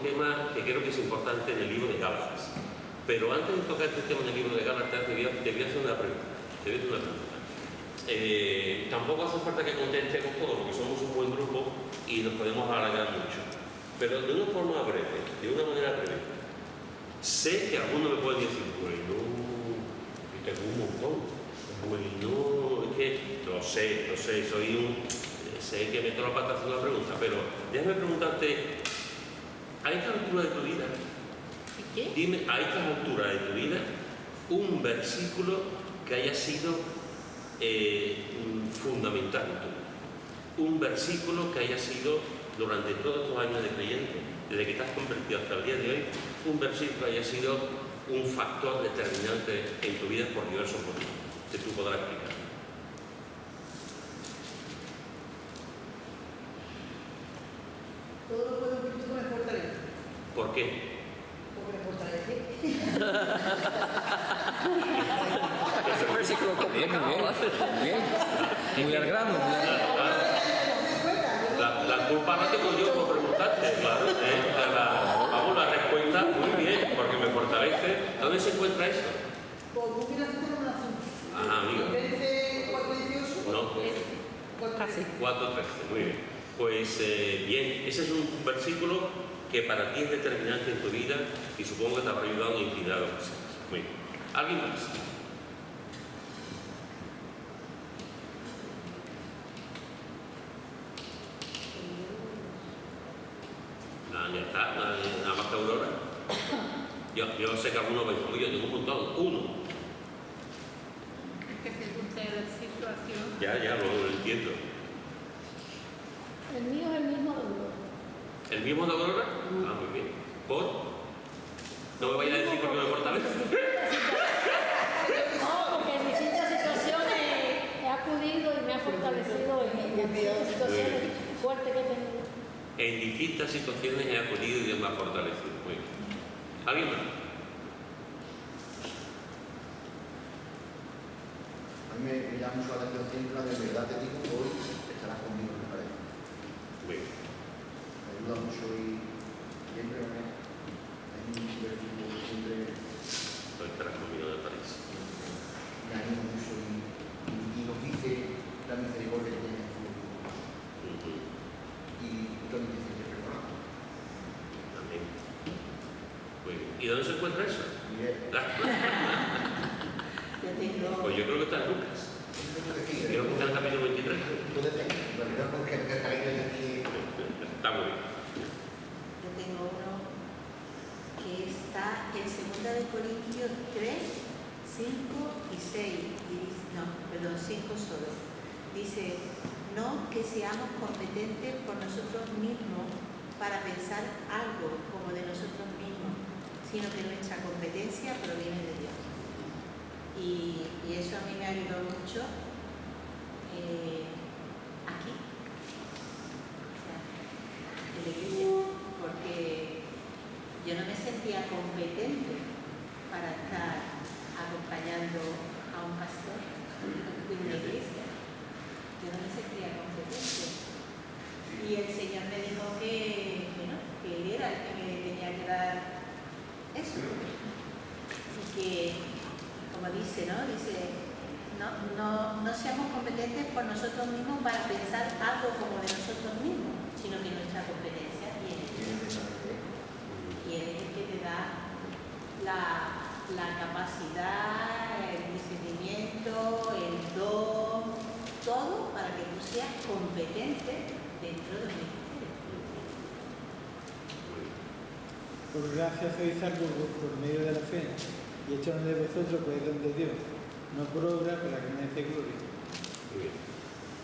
un tema que creo que es importante en el libro de Gálatas. Pero antes de tocar este tema en el libro de Gálatas, te voy a hacer una pregunta. Tampoco hace falta que contestemos todo, porque somos un buen grupo y nos podemos alargar mucho. Pero de una forma breve, de una manera breve. Sé que algunos me pueden decir, bueno, yo tengo un montón. Bueno, es que lo sé, sé que meto la pata haciendo la pregunta, pero déjame preguntarte, a esta altura de tu vida, ¿Qué? dime, a esta altura de tu vida, un versículo que haya sido fundamental en tu vida. Un versículo que haya sido, durante todos estos años de creyente, desde que te has convertido hasta el día de hoy, un versículo que haya sido un factor determinante en tu vida por diversos motivos, que tú podrás explicar. Todo lo puedo en Cristo que me fortalece. ¿Por qué? Porque me fortalece. Es un versículo complicado. Muy al grano. La culpa la tengo yo por preguntarte, claro. Vamos, la respuesta, muy bien, porque me fortalece. ¿Dónde se encuentra eso? Por un milagro de una razón. Ah, amigo. En vez de 4:18, No, Casi. 4:13, muy bien. Pues bien, ese es un versículo que para ti es determinante en tu vida y supongo que te habrá ayudado en infinidad de ocasiones. Muy bien. ¿Alguien más? Ya está, nada más que Aurora. Yo sé que algunos me dicen, oye, yo tengo un montón, uno. Es que según sea la situación. Ya, lo entiendo. El mío es el mismo de Aurora. ¿El mismo de Aurora? Ah, muy bien. ¿Por? No me vayas a decir por qué me fortalece. No, porque en distintas situaciones he acudido y me ha fortalecido en situaciones fuertes que he tenido. En distintas situaciones he acudido y Dios me ha fortalecido. Muy bien. ¿Alguien más? A mí me llama mucho la atención siempre la de verdad te digo que hoy estarás conmigo, me parece. Muy bien. Me ayuda mucho y siempre es un versículo que siempre Hoy estarás conmigo de París. me anima mucho y nos dice la misericordia que tiene en su y también dice que perdona. Amén. Muy bien. ¿Y dónde se encuentra eso? yo tengo. Pues yo creo que está en Lucas. Creo que está en el capítulo 23. Puede ser, pero no porque me parece decir. Está muy bien. Yo tengo uno que está en 2 Corintios 3, 5 y 6. No, perdón, 5 solo. Dice, no que seamos competentes por nosotros mismos para pensar algo como de nosotros mismos, sino que nuestra competencia proviene de Dios. Y eso a mí me ayudó mucho aquí, o sea, en la iglesia, porque yo no me sentía competente para estar acompañando a un pastor de una iglesia. Yo no me sentía competente. Y el Señor me dijo que él era el que me tenía que dar eso. Y que, como dice, no seamos competentes por nosotros mismos para pensar algo como de nosotros mismos, sino que nuestra competencia viene de Dios. Y Él es el que te da la capacidad, el discernimiento, el don, todo para que tú seas competente dentro del ministerio. Por gracia sois salvos por medio de la fe, y hecho de vosotros pues don de Dios, no por obra para que nadie se glorie. Muy bien.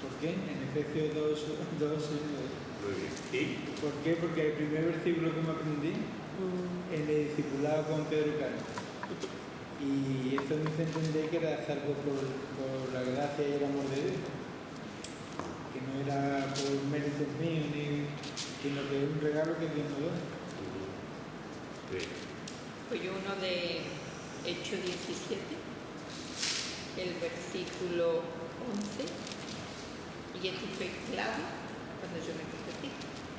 ¿Por qué? En Efesios 2, 9. Muy bien. ¿Y? ¿Por qué? Porque el primer versículo que me aprendí en el discipulado con Pedro Cano. Y eso me hizo entender que era salvo por la gracia y el amor de Dios. Que no era por méritos míos, sino que es un regalo que Dios nos da. Bien. Pues yo uno de Hechos 17, el versículo 11, y este fue clave cuando yo me convertí.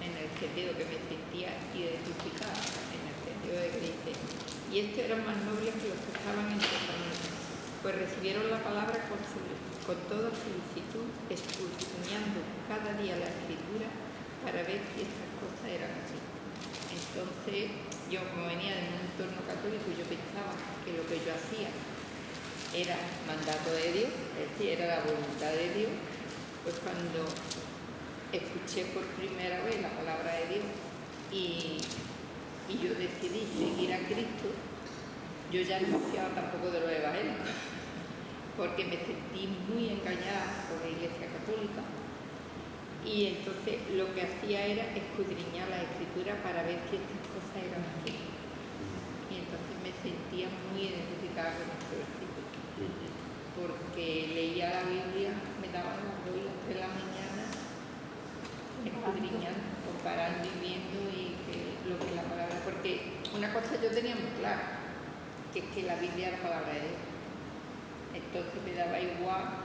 en el sentido que me sentía identificada, en el sentido de que dice, y estos eran más nobles que los que estaban en Tesalónica, pues recibieron la palabra con toda solicitud, escudriñando cada día la Escritura para ver si estas cosas eran así. Entonces, yo como venía de un entorno católico, yo pensaba que lo que yo hacía era mandato de Dios, es decir, era la voluntad de Dios. Pues cuando escuché por primera vez la palabra de Dios y yo decidí seguir a Cristo, yo ya no confiaba tampoco de los evangélicos, porque me sentí muy engañada por la Iglesia Católica. Y entonces lo que hacía era escudriñar la Escritura para ver si estas cosas eran así. Y entonces me sentía muy identificada con este versículo, porque leía la Biblia, me daban las 2 y las 3 de la mañana, escudriñando, comparando y viendo y que lo que es la palabra. Porque una cosa yo tenía muy clara, que es que la Biblia era la palabra de Dios. Entonces me daba igual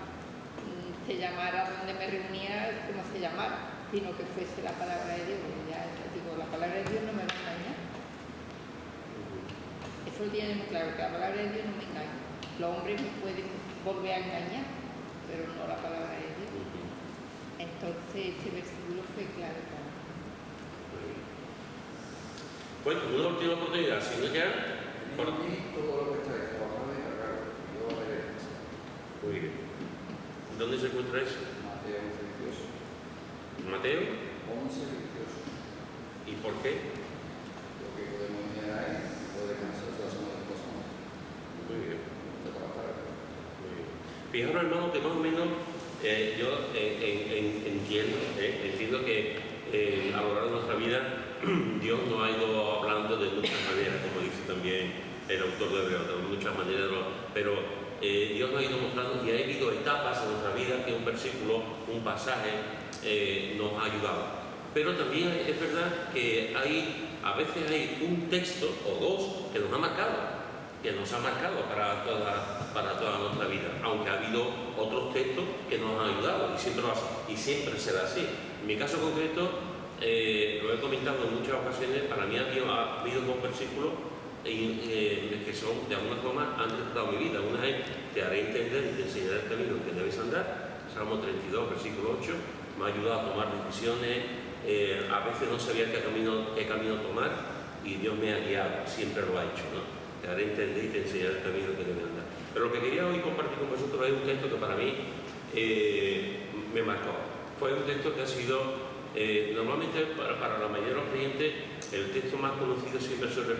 se llamara donde me reunía como se llamara, sino que fuese la palabra de Dios. Ya digo, la palabra de Dios no me va a engañar. Eso lo tiene muy claro, que la palabra de Dios no me engaña. Los hombres me pueden volver a engañar, pero no la palabra de Dios. Entonces ese versículo fue claro para mí. Bueno, una última oportunidad, si no ya. Por mí, todo lo que está trabajando en la yo lo veré. Muy bien. ¿Dónde se encuentra eso? Mateo 18. Mateo. 11, 18. ¿Y por qué? Lo que podemos mirar ahí, puede cansar las cosas. Muy bien. De trabajar. Muy bien. Fijaros, hermano, que más o menos yo entiendo que a lo largo de nuestra vida Dios nos ha ido hablando de muchas maneras, como dice también el autor de Hebreos, de muchas maneras, pero Dios nos ha ido mostrando y ha habido etapas en nuestra vida que un versículo, un pasaje nos ha ayudado. Pero también es verdad que a veces hay un texto o dos que nos ha marcado para toda nuestra vida, aunque ha habido otros textos que nos han ayudado y siempre será así. En mi caso concreto, lo he comentado en muchas ocasiones, para mí ha habido 2 versículos que son, de alguna forma, han tratado mi vida. Una es, te haré entender y te enseñaré el camino que debes andar, Salmo 32, versículo 8, me ha ayudado a tomar decisiones, a veces no sabía qué camino tomar y Dios me ha guiado, siempre lo ha hecho, ¿no? Te haré entender y te enseñaré el camino que debes andar. Pero lo que quería hoy compartir con vosotros es un texto que para mí me marcó. Fue un texto que ha sido, normalmente para la mayoría de los creyentes, el texto más conocido siempre suele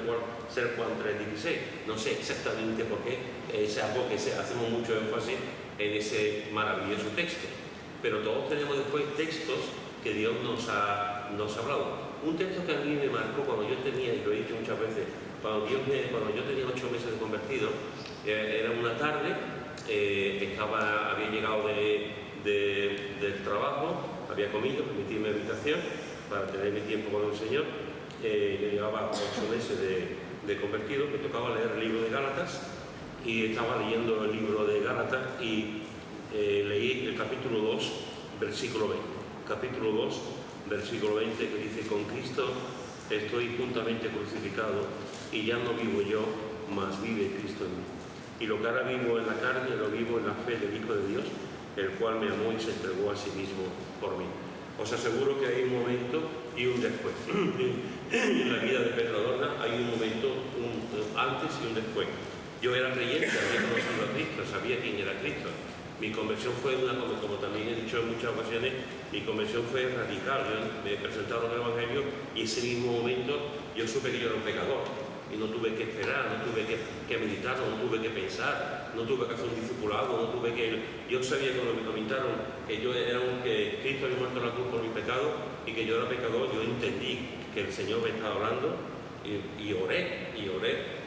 ser Juan 3:16. No sé exactamente por qué, es algo que hacemos mucho énfasis en ese maravilloso texto. Pero todos tenemos después textos que Dios nos ha hablado. Un texto que a mí me marcó cuando yo tenía, y lo he dicho muchas veces, cuando yo tenía 8 meses de convertido, era una tarde, había llegado del trabajo, había comido, me metí en mi habitación para tener mi tiempo con el Señor. Yo llevaba 8 meses de convertido, me tocaba leer el libro de Gálatas y estaba leyendo el libro de Gálatas y leí el capítulo 2, versículo 20. Capítulo 2, versículo 20, que dice: con Cristo estoy juntamente crucificado y ya no vivo yo, mas vive Cristo en mí. Y lo que ahora vivo en la carne, lo vivo en la fe del Hijo de Dios, el cual me amó y se entregó a sí mismo por mí. Os aseguro que hay un momento y un después. En la vida de Pedro Adorna hay un momento, un antes y un después. Yo era creyente, había conocido a Cristo, sabía quién era Cristo. Mi conversión fue como también he dicho en muchas ocasiones, mi conversión fue radical. Me presentaron el Evangelio y ese mismo momento yo supe que yo era un pecador. Y no tuve que esperar, no tuve que meditar, no tuve que pensar, no tuve que hacer un discipulado, yo sabía cuando me comentaron que que Cristo había muerto en la cruz por mi pecado y que yo era pecador. Yo entendí que el Señor me estaba hablando y oré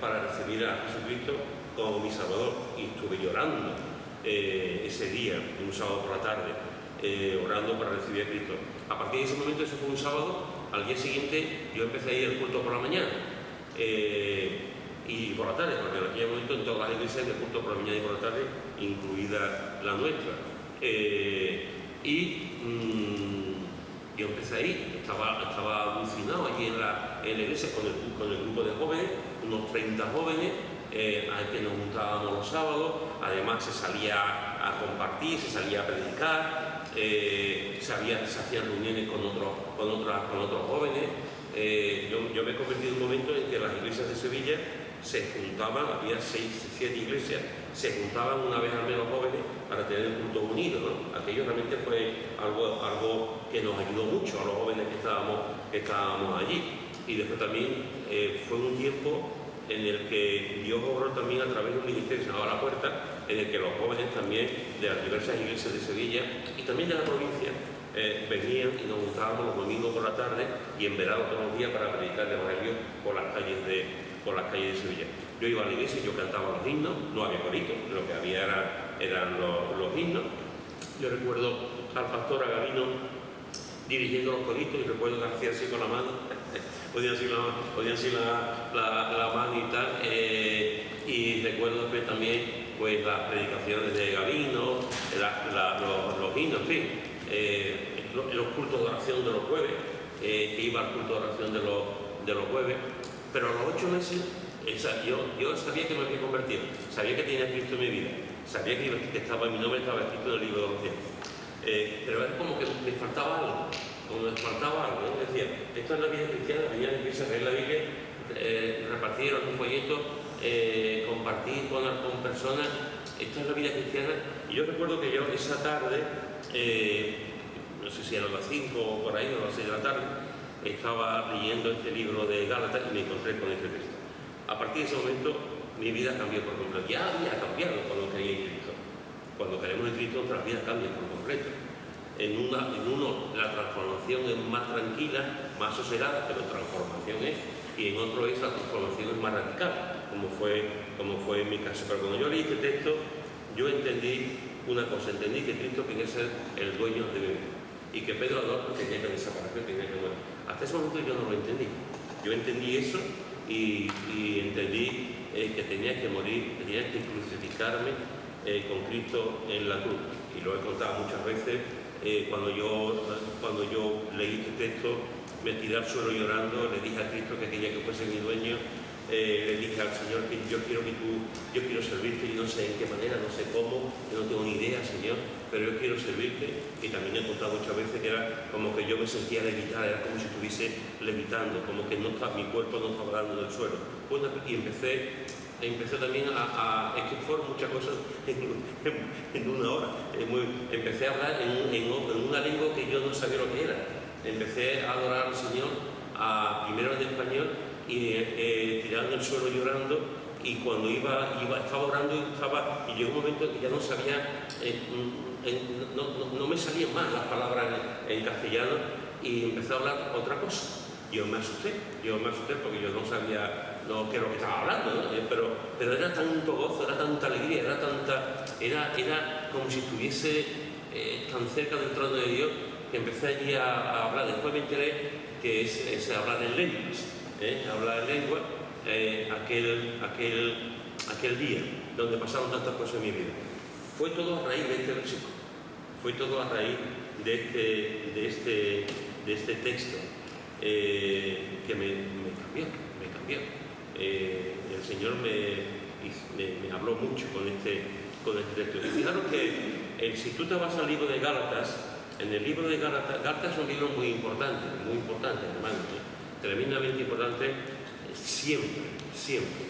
para recibir a Jesucristo como mi Salvador. Y estuve llorando ese día, un sábado por la tarde, orando para recibir a Cristo. A partir de ese momento, eso fue un sábado, al día siguiente yo empecé a ir al culto por la mañana. Y por la tarde, porque en aquel momento en todas las iglesias de culto por la mañana y por la tarde, incluida la nuestra. Yo empecé ahí, estaba alucinado allí en la iglesia con el grupo de jóvenes, unos 30 jóvenes, a que nos juntábamos los sábados. Además se salía a compartir, se salía a predicar, se hacían reuniones con otros jóvenes. Yo me he convertido en un momento en que las iglesias de Sevilla se juntaban, había 6, 7 iglesias, se juntaban una vez al menos jóvenes para tener un culto unido, ¿no? Aquello realmente fue algo que nos ayudó mucho a los jóvenes que estábamos allí. Y después también fue un tiempo en el que Dios obró también a través de un ministerio que se llamaba La Puerta, en el que los jóvenes también de las diversas iglesias de Sevilla y también de la provincia venían y nos juntábamos los domingos por la tarde y en verano todos los días para predicar el evangelio por las calles de Sevilla. Yo iba a la iglesia y yo cantaba los himnos, no había coritos, lo que había eran los himnos. Yo recuerdo al pastor Agavino dirigiendo los coritos y recuerdo que hacía así con la mano, podía así la mano y tal, y recuerdo que también pues las predicaciones de Gavino, los himnos, en fin, los cultos de oración de los jueves, que iba al culto de oración de los jueves, pero a los 8 meses yo sabía que me había convertido, sabía que tenía Cristo en mi vida, sabía que mi nombre estaba escrito en el libro de los cielos. Pero era como que me faltaba algo, ¿no? Decía, esto es la vida cristiana, venía a la iglesia a leer la Biblia, repartir los folletos, compartir con personas, esto es la vida cristiana. Y yo recuerdo que yo esa tarde, no sé si eran las 5 o por ahí, o las 6 de la tarde, estaba leyendo este libro de Gálatas y me encontré con este texto. A partir de ese momento mi vida cambió por completo. Ya había cambiado cuando creí en Cristo. Cuando creemos en Cristo, nuestras vidas cambian por completo. En uno la transformación es más tranquila, más sosegada, pero transformación es, y en otro la transformación es más radical, como fue en mi caso. Pero cuando yo leí este texto, yo entendí una cosa, entendí que Cristo quería ser el dueño de mi vida y que Pedro Adolfo tenía que desaparecer, tenía que morir. Hasta ese momento yo no lo entendí. Yo entendí eso y entendí que tenía que morir, tenía que crucificarme con Cristo en la cruz. Y lo he contado muchas veces, cuando yo leí este texto, me tiré al suelo llorando, le dije a Cristo que quería que fuese mi dueño, le dije al Señor que yo quiero servirte, y no sé en qué manera, no sé cómo, yo no tengo ni idea, Señor, pero yo quiero servirte. Y también he contado muchas veces que era como que yo me sentía levitar, era como si estuviese levitando, como que mi cuerpo no estaba dando del suelo. Bueno, y empecé también es que fueron muchas cosas en una hora. Empecé a hablar en una lengua que yo no sabía lo que era. Empecé a adorar al Señor, primero en español, y tirando el suelo llorando, y cuando estaba orando y llegó un momento que ya no sabía, no me salían más las palabras en castellano, y empecé a hablar otra cosa. Yo me asusté porque yo no sabía qué es lo que estaba hablando, ¿no? Pero era tanto gozo, era tanta alegría, era como si estuviese tan cerca del trono de Dios, que empecé allí a hablar. Después me enteré que es hablar en lenguas, hablar en lengua, aquel día donde pasaron tantas cosas en mi vida. Fue todo a raíz de este versículo, fue todo a raíz de este texto que me cambió. El Señor me habló mucho con este texto. Y fijaros que si tú te vas al libro de Gálatas, en el libro de Gálatas es un libro muy importante, hermano, tremendamente importante, siempre.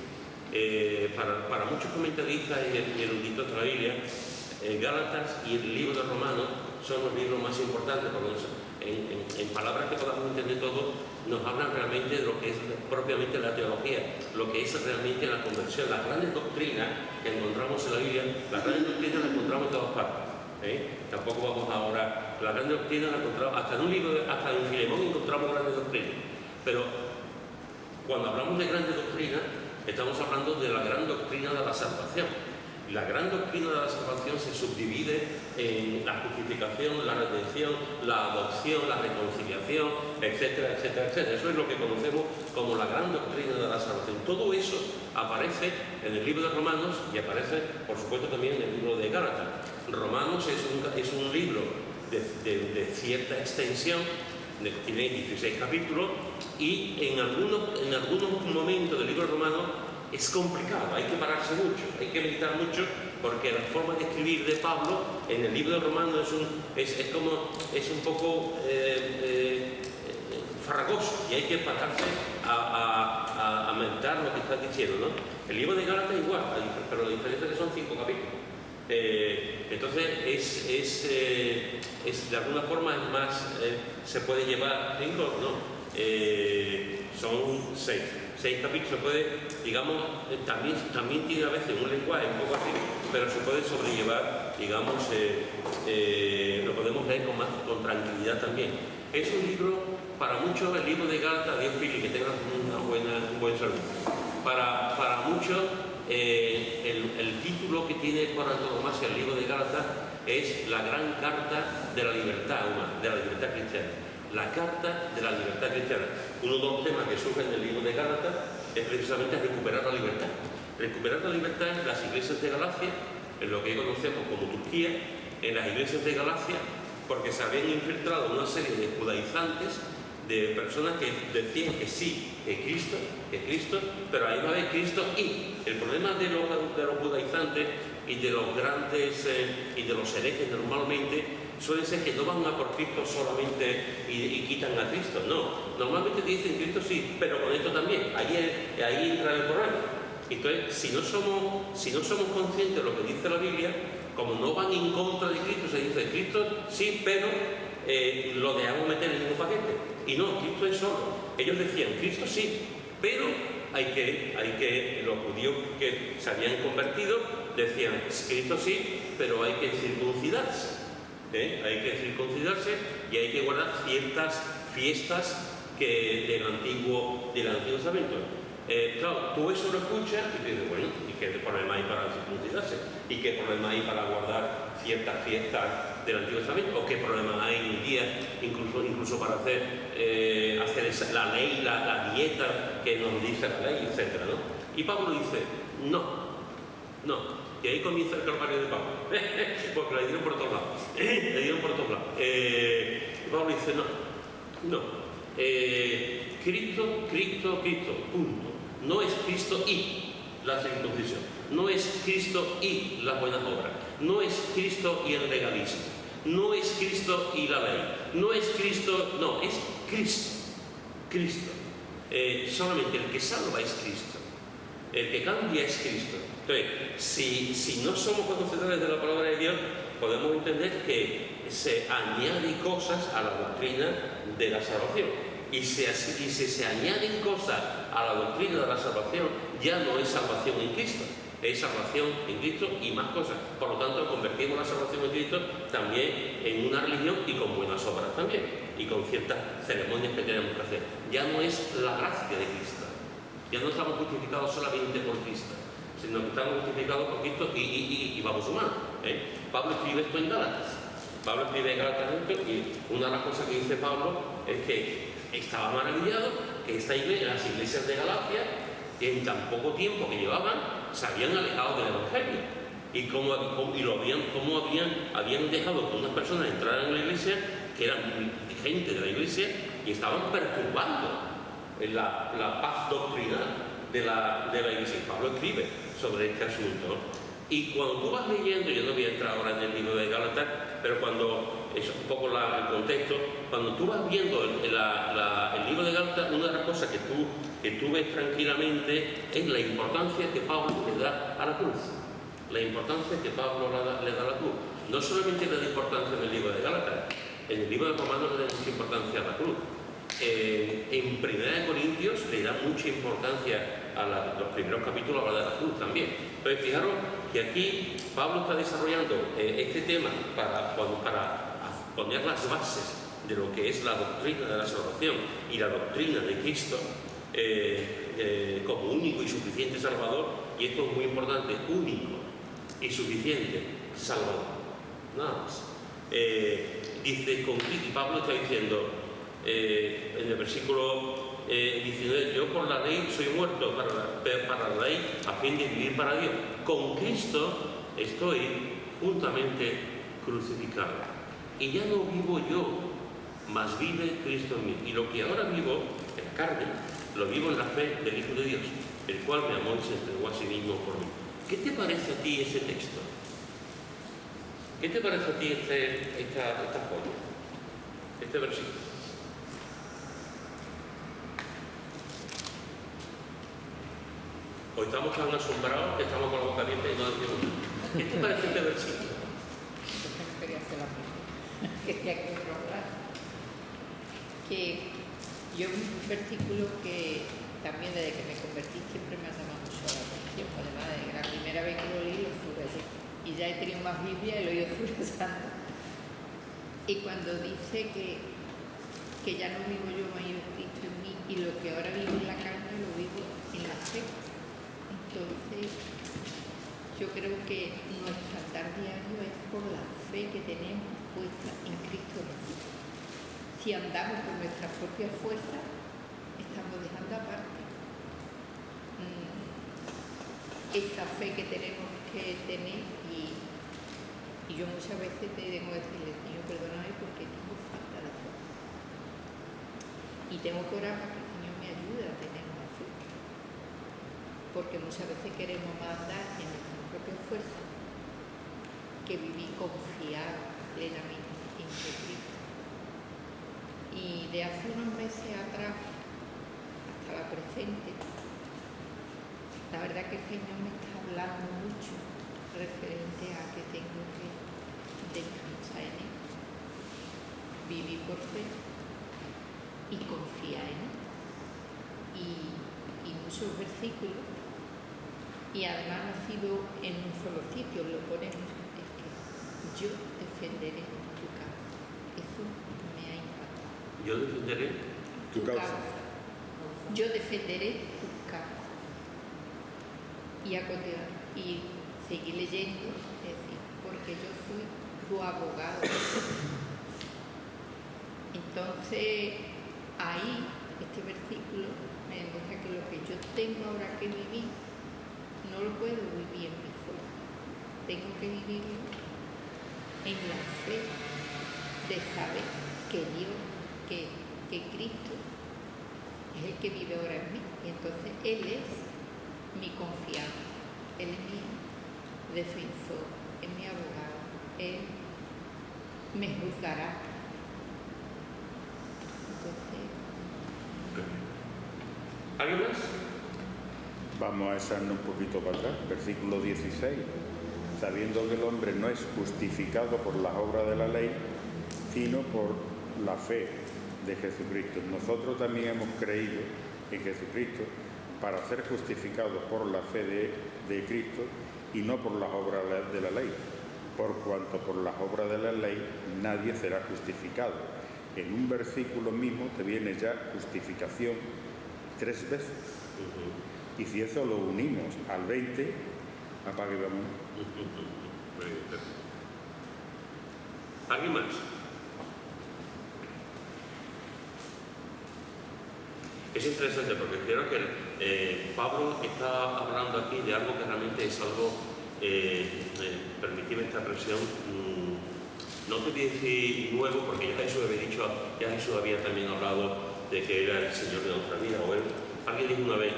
Para muchos comentaristas y eruditos de la Biblia, Gálatas y el libro de Romanos son los libros más importantes, porque en palabras que podamos entender todos, nos hablan realmente de lo que es propiamente la teología, lo que es realmente la conversión. Las grandes doctrinas que encontramos en la Biblia, las grandes doctrinas las encontramos en todas partes. Tampoco vamos ahora, las grandes doctrinas las encontramos, hasta en Filemón encontramos grandes doctrinas. Pero cuando hablamos de grandes doctrinas, estamos hablando de la gran doctrina de la salvación. La gran doctrina de la salvación se subdivide en la justificación, la redención, la adopción, la reconciliación, etcétera, etcétera, etcétera. Eso es lo que conocemos como la gran doctrina de la salvación. Todo eso aparece en el libro de Romanos y aparece, por supuesto, también en el libro de Gálatas. Romanos es un libro de cierta extensión, tiene 16 capítulos y en algunos momentos del libro romano es complicado, hay que pararse mucho, hay que meditar mucho, porque la forma de escribir de Pablo en el libro de Romanos es un poco farragoso, y hay que pararse a meditar lo que está diciendo, ¿no? El libro de Gálatas igual, pero la diferencia es que son 5 capítulos. Entonces de alguna forma es más, se puede llevar 5, ¿no? Son 6 capítulos, se puede, digamos, también tiene a veces un lenguaje un poco así, pero se puede sobrellevar, digamos, lo podemos leer con tranquilidad también. Es un libro, para muchos, el libro de Gálatas, Dios pide que tenga un buen servicio. Para muchos, el título que tiene por antonomasia el libro de Gálatas es la gran carta de la libertad humana, de la libertad cristiana. La carta de la libertad cristiana. Uno de los temas que surge en el libro de Gálatas es precisamente recuperar la libertad. Recuperar la libertad en las iglesias de Galacia, en lo que conocemos como Turquía, en las iglesias de Galacia, porque se habían infiltrado una serie de judaizantes, de personas que decían que sí, que Cristo, pero ahí va a haber Cristo y el problema de los judaizantes y de los grandes y de los herejes normalmente suele ser que no van a por Cristo solamente y quitan a Cristo, no. Normalmente dicen Cristo sí, pero con esto también. Ahí entra el problema. Entonces, si no somos conscientes de lo que dice la Biblia, como no van en contra de Cristo, se dice Cristo sí, pero lo dejamos meter en el mismo paquete. Y no, Cristo es solo. Ellos decían Cristo sí, pero hay que los judíos que se habían convertido decían Cristo sí, pero hay que circuncidarse. Hay que circuncidarse y hay que guardar ciertas fiestas del Antiguo Testamento. Claro, tú eso lo escuchas y te dices, bueno, ¿y qué problema hay para circuncidarse? ¿Y qué problema hay para guardar ciertas fiestas del Antiguo Testamento? ¿O qué problema hay hoy día incluso para hacer la ley, la dieta que nos dice la ley, etcétera, ¿no? Y Pablo dice, no. Y ahí comienza el calvario de Pablo, porque le dieron por todos lados. Pablo dice, no. Cristo, punto. No es Cristo y la circuncisión. No es Cristo y las buenas obras. No es Cristo y el legalismo. No es Cristo y la ley. No es Cristo, no, es Cristo. Solamente el que salva es Cristo. El que cambia es Cristo. Entonces, si no somos conocedores de la palabra de Dios, podemos entender que se añaden cosas a la doctrina de la salvación. Y si se añaden cosas a la doctrina de la salvación, ya no es salvación en Cristo, es salvación en Cristo y más cosas. Por lo tanto, convertimos la salvación en Cristo también en una religión y con buenas obras también, y con ciertas ceremonias que tenemos que hacer. Ya no es la gracia de Cristo. Ya no estamos justificados solamente por Cristo, sino que estamos justificados por Cristo y vamos sumados. Pablo escribe esto en Gálatas. Y una de las cosas que dice Pablo es que estaba maravillado que las iglesias de Galacia, en tan poco tiempo que llevaban, se habían alejado del Evangelio. Y cómo habían dejado que unas personas entraran en la iglesia, que eran gente de la iglesia, y estaban perturbando la paz doctrinal de la iglesia. Pablo escribe sobre este asunto. Y cuando tú vas leyendo, yo no voy a entrar ahora en el libro de Gálatas, pero es un poco el contexto, cuando tú vas viendo el libro de Gálatas, una de las cosas que tú ves tranquilamente es la importancia que Pablo le da a la cruz. La importancia que Pablo le da a la cruz. No solamente le da importancia en el libro de Gálatas, en el libro de Romanos le da mucha importancia a la cruz. En 1 Corintios le da mucha importancia a los primeros capítulos a la cruz también. Entonces, fijaros que aquí Pablo está desarrollando este tema para poner las bases de lo que es la doctrina de la salvación y la doctrina de Cristo como único y suficiente Salvador. Y esto es muy importante: único y suficiente Salvador, nada más. Dice, y Pablo está diciendo en el versículo 19, yo por la ley soy muerto para la ley a fin de vivir para Dios. Con Cristo estoy juntamente crucificado. Y ya no vivo yo, mas vive Cristo en mí. Y lo que ahora vivo en la carne, lo vivo en la fe del Hijo de Dios, el cual me amó y se entregó a sí mismo por mí. ¿Qué te parece a ti ese texto? ¿Qué te parece a ti esta joya? Este versículo. Hoy estamos tan asombrados que estamos con la boca abierta y no decimos nada. ¿Qué te parece este versículo? Entonces no quería hacer la misma. Quería que me lo hablara. Que yo un versículo que también desde que me convertí siempre me ha llamado mucho la atención. Además de la primera vez que lo leí lo subrayé. Y ya he tenido más Biblia y lo he ido subrayando. Y cuando dice que ya no vivo yo, más vive Cristo en mí, y lo que ahora vivo en la carne lo vivo en la fe. Entonces, yo creo que nuestro andar diario es por la fe que tenemos puesta en Cristo Jesús. Si andamos por nuestras propias fuerzas, estamos dejando aparte esa fe que tenemos que tener y yo muchas veces tengo que decirle, Señor, perdóname porque tengo falta de fe. Y tengo que orar para que el Señor me ayude a tener una fe. Porque muchas veces queremos más andar en nuestras propias fuerzas que vivir confiado plenamente en Cristo. Y de hace unos meses atrás hasta la presente, la verdad que el Señor me está hablando mucho referente a que tengo que descansar en Él, vivir por fe y confiar en Él. Y muchos versículos, y además no ha sido en un solo sitio, lo pone mucho, es que yo defenderé tu causa. Eso me ha impactado. Yo defenderé Tu causa. Yo defenderé tu causa. Y a continuar, y seguir leyendo, es decir, porque yo soy tu abogado. Entonces, ahí, este versículo me demuestra que lo que yo tengo ahora que vivir, no lo puedo vivir en mi fuerza. Tengo que vivirlo en la fe de saber que Dios, que Cristo es el que vive ahora en mí. Y entonces Él es mi confianza, Él es mi defensor, es mi abogado, Él me juzgará. Entonces, ¿alguien más? Vamos a echarnos un poquito para atrás, versículo 16. Sabiendo que el hombre no es justificado por las obras de la ley, sino por la fe de Jesucristo. Nosotros también hemos creído en Jesucristo para ser justificados por la fe de Cristo y no por las obras de la ley, por cuanto por las obras de la ley nadie será justificado. En un versículo mismo te viene ya justificación 3 veces. Y si eso lo unimos al 20, apague y vámonos. ¿Alguien más? Es interesante porque creo que Pablo está hablando aquí de algo que realmente es algo, permitidme esta expresión, no te voy a decir nuevo porque ya Jesús había dicho, ya Jesús había también hablado de que era el Señor de nuestra vida. O alguien dijo una vez,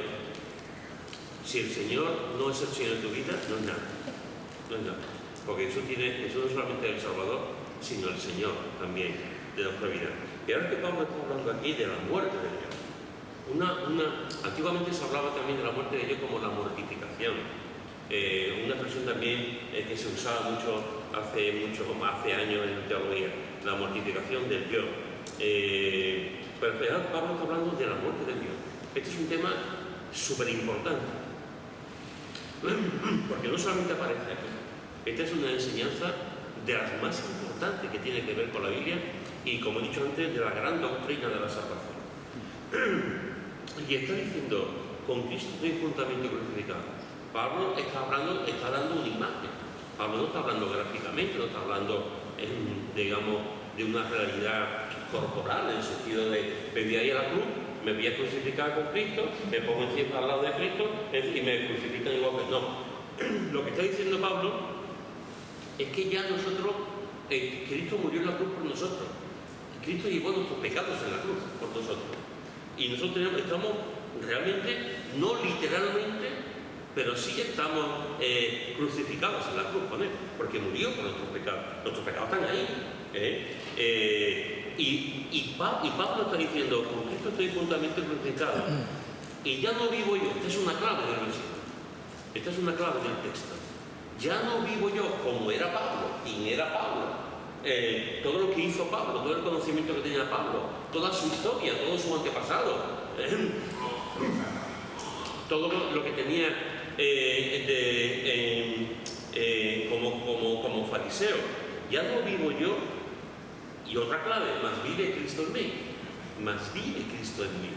si el Señor no es el Señor de tu vida, no es nada. No es nada. Porque Jesús no es solamente el Salvador, sino el Señor también de nuestra vida. Y ahora que Pablo está hablando aquí de la muerte de Dios. Antiguamente se hablaba también de la muerte de Dios como la mortificación. Una expresión también que se usaba mucho hace años en la teología, la mortificación del yo. Pero en realidad Pablo está hablando de la muerte de Dios. Este es un tema súper importante, porque no solamente aparece aquí. Esta es una enseñanza de las más importantes que tiene que ver con la Biblia y, como he dicho antes, de la gran doctrina de la salvación. Y está diciendo, con Cristo estoy juntamente crucificado. Pablo está dando una imagen. Pablo no está hablando gráficamente, no está hablando, digamos, de una realidad corporal, en el sentido de me voy a ir a la cruz, me voy a crucificar con Cristo, me pongo encima al lado de Cristo y me crucifican igual que no. Lo que está diciendo Pablo es que ya nosotros, Cristo murió en la cruz por nosotros. Cristo llevó nuestros pecados en la cruz por nosotros. Y nosotros estamos realmente, no literalmente, pero sí estamos crucificados en la cruz con Él, porque murió por nuestros pecados. Nuestros pecados están ahí. Y Pablo está diciendo, con Cristo estoy juntamente crucificado. Y ya no vivo yo. Esta es una clave del versículo. Esta es una clave del texto. Ya no vivo yo como era Pablo. ¿Quién era Pablo? Todo lo que hizo Pablo, todo el conocimiento que tenía Pablo, toda su historia, todo su antepasado, todo lo que tenía como fariseo. Ya no vivo yo. Y otra clave, más vive Cristo en mí. Más vive Cristo en mí.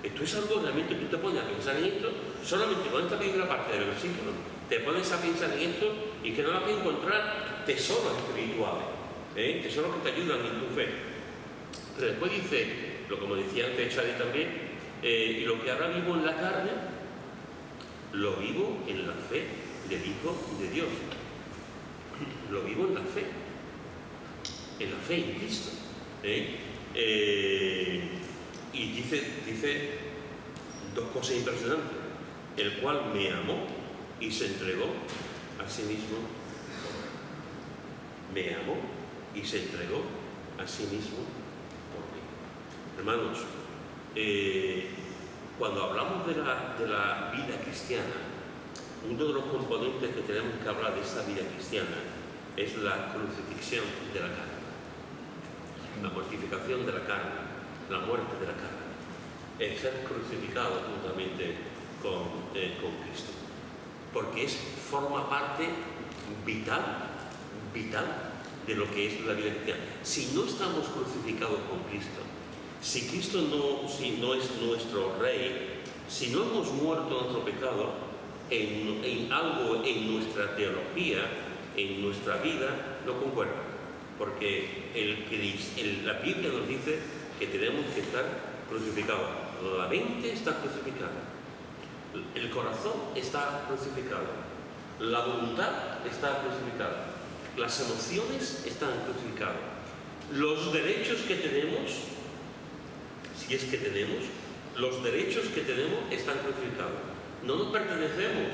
Esto es algo realmente, tú te pones a pensar en esto, solamente con esta primera parte del versículo, te pones a pensar en esto y que no vas a encontrar tesoros espirituales, tesoros que te ayudan en tu fe. Pero después dice, como decía antes Chari también, y lo que ahora vivo en la carne, lo vivo en la fe del Hijo de Dios. Lo vivo en la fe en Cristo. Y dice dos cosas impresionantes, el cual me amó y se entregó a sí mismo por mí. Me amó y se entregó a sí mismo por mí. Hermanos, cuando hablamos de la vida cristiana, uno de los componentes que tenemos que hablar de esta vida cristiana es la crucifixión de la carne, la mortificación de la carne, la muerte de la carne, el ser crucificado juntamente con Cristo, porque forma parte vital de lo que es la vida cristiana. Si no estamos crucificados con Cristo, si Cristo no es nuestro Rey, si no hemos muerto a nuestro pecado, en algo en nuestra teología, en nuestra vida, no concuerda, porque la Biblia nos dice que tenemos que estar crucificados. La mente está crucificada, el corazón está crucificado, la voluntad está crucificada, las emociones están crucificadas, los derechos que tenemos, si es que tenemos, los derechos que tenemos están crucificados. No nos pertenecemos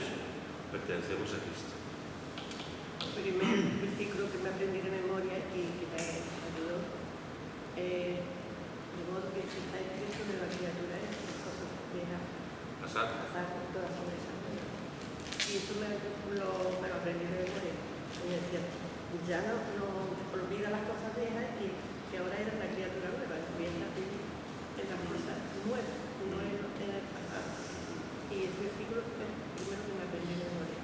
a Cristo. El primer versículo que me aprendí de memoria y que me ayudó, de modo que si está en Cristo de la criatura es las cosas viejas pasar con todas son esas. Y eso me lo aprendí de memoria. Y me decía, ya no olvida las cosas viejas y que ahora eres una criatura nueva, empieza a vivir en las cosas nuevas, no en el pasado. Y ese versículo es el primero que me aprendí de memoria.